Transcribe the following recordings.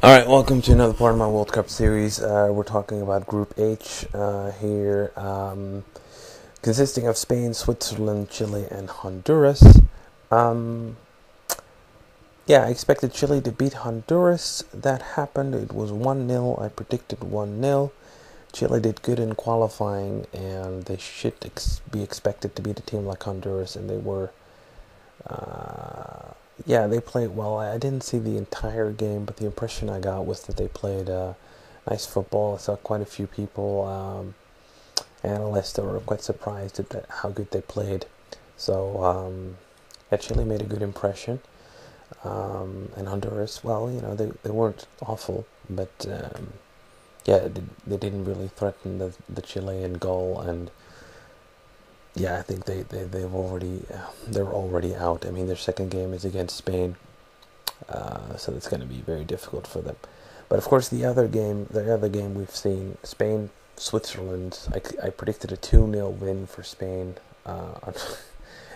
Alright, welcome to another part of my World Cup series. We're talking about Group H here, consisting of Spain, Switzerland, Chile, and Honduras. Um, yeah, I expected Chile to beat Honduras. That happened. It was 1-0. I predicted 1-0. Chile did good in qualifying, and they should be expected to beat a team like Honduras, and they were. Yeah, they played well. I didn't see the entire game, but the impression I got was that they played nice football. I saw quite a few people, analysts, that were quite surprised at how good they played. So, yeah, Chile made a good impression. And Honduras, well, they weren't awful, but yeah, they didn't really threaten the Chilean goal, and yeah, I think they're already out. I mean, their second game is against Spain, so that's going to be very difficult for them. But of course, the other game we've seen, Spain, Switzerland. I predicted a 2-0 win for Spain.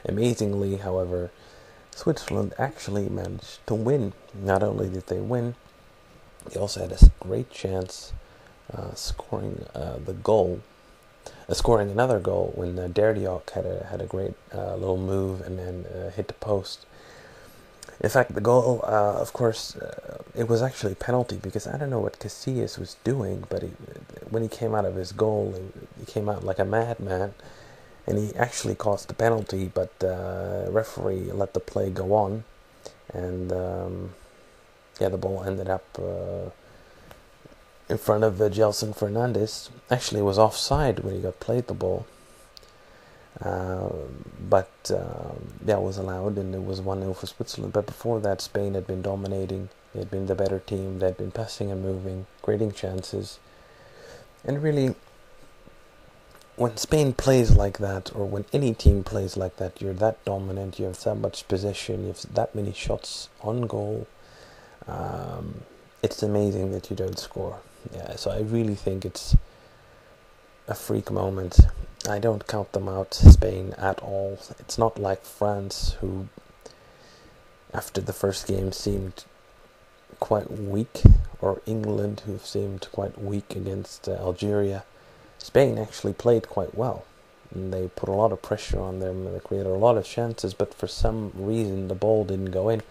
Amazingly, however, Switzerland actually managed to win. Not only did they win, they also had a great chance scoring the goal scoring another goal when Derdiok had a great little move and then hit the post. In fact, the goal, of course, it was actually a penalty because I don't know what Casillas was doing, but when he came out of his goal, he came out like a madman, and he actually caused the penalty, but the referee let the play go on, and yeah, the ball ended up in front of Gelson Fernandez. Actually, it was offside when he got played the ball. But that was allowed, and it was 1-0 for Switzerland. But before that, Spain had been dominating. They had been the better team. They had been passing and moving, creating chances. And really, when Spain plays like that, or when any team plays like that, you're that dominant, you have that much possession, you have that many shots on goal. It's amazing that you don't score. Yeah, so I really think it's a freak moment. I don't count them out, Spain, at all. It's not like France, who, after the first game, seemed quite weak, or England, who seemed quite weak against Algeria. Spain actually played quite well. And they put a lot of pressure on them, and they created a lot of chances, but for some reason the ball didn't go in.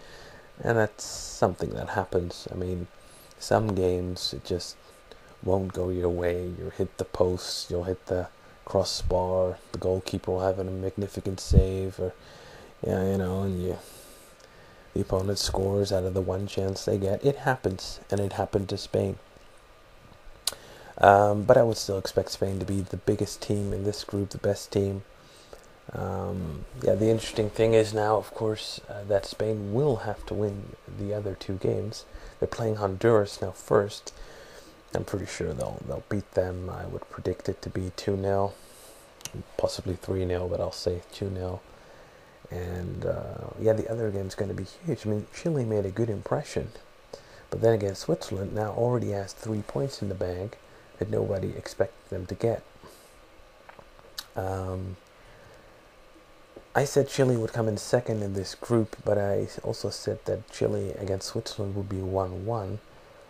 And that's something that happens. I mean, some games it just won't go your way. You'll hit the post, you'll hit the crossbar, the goalkeeper will have a magnificent save, or and the opponent scores out of the one chance they get. It happens, and it happened to Spain. But I would still expect Spain to be the biggest team in this group, the best team. Yeah, the interesting thing is now, of course, that Spain will have to win the other two games. They're playing Honduras now first. I'm pretty sure they'll beat them. I would predict it to be 2-0, possibly 3-0, but I'll say 2-0. And yeah, the other game's going to be huge. I mean, Chile made a good impression, but then again, Switzerland now already has 3 points in the bag that nobody expected them to get. I said Chile would come in second in this group, but I also said that Chile against Switzerland would be 1-1,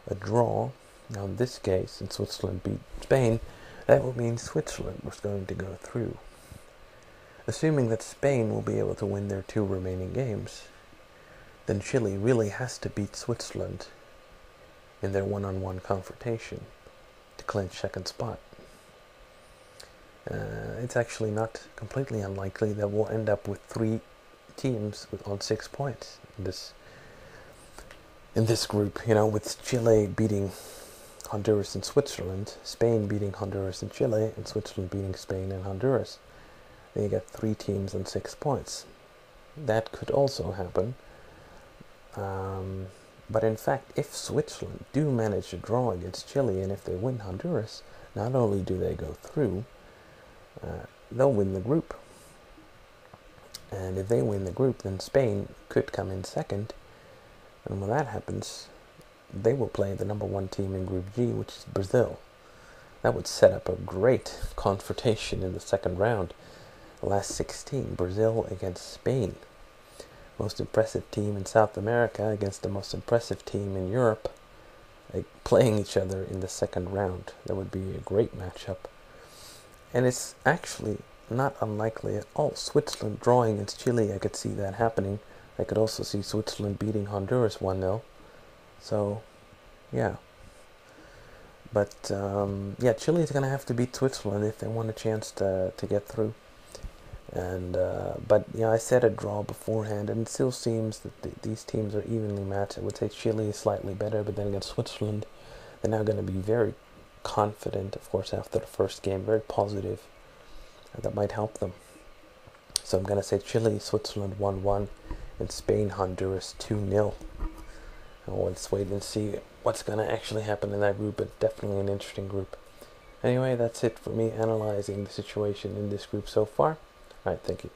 a draw. Now in this case, since Switzerland beat Spain, that would mean Switzerland was going to go through. Assuming that Spain will be able to win their 2 remaining games, then Chile really has to beat Switzerland in their one-on-one confrontation to clinch second spot. It's actually not completely unlikely that we'll end up with 3 teams on 6 points in this group. With Chile beating Honduras and Switzerland, Spain beating Honduras and Chile, and Switzerland beating Spain and Honduras. Then you get 3 teams on 6 points. That could also happen. But in fact, if Switzerland do manage to draw against Chile, and if they win Honduras, not only do they go through, they'll win the group. And if they win the group, then Spain could come in second. And when that happens, they will play the number 1 team in Group G, which is Brazil. That would set up a great confrontation in the second round. The last 16, Brazil against Spain. Most impressive team in South America against the most impressive team in Europe. like playing each other in the second round. That would be a great matchup. And it's actually not unlikely at all. Switzerland drawing against Chile, I could see that happening. I could also see Switzerland beating Honduras 1-0. So, yeah. But, yeah, Chile is going to have to beat Switzerland if they want a chance to get through. And but yeah, I said a draw beforehand, and it still seems that these teams are evenly matched. I would say Chile is slightly better, but then against Switzerland, they're now going to be very confident, of course, after the first game, very positive. And that might help them. So I'm going to say Chile, Switzerland 1-1, and Spain, Honduras 2-0. And let's wait and see what's going to actually happen in that group, but definitely an interesting group. Anyway, that's it for me analyzing the situation in this group so far. Alright, thank you.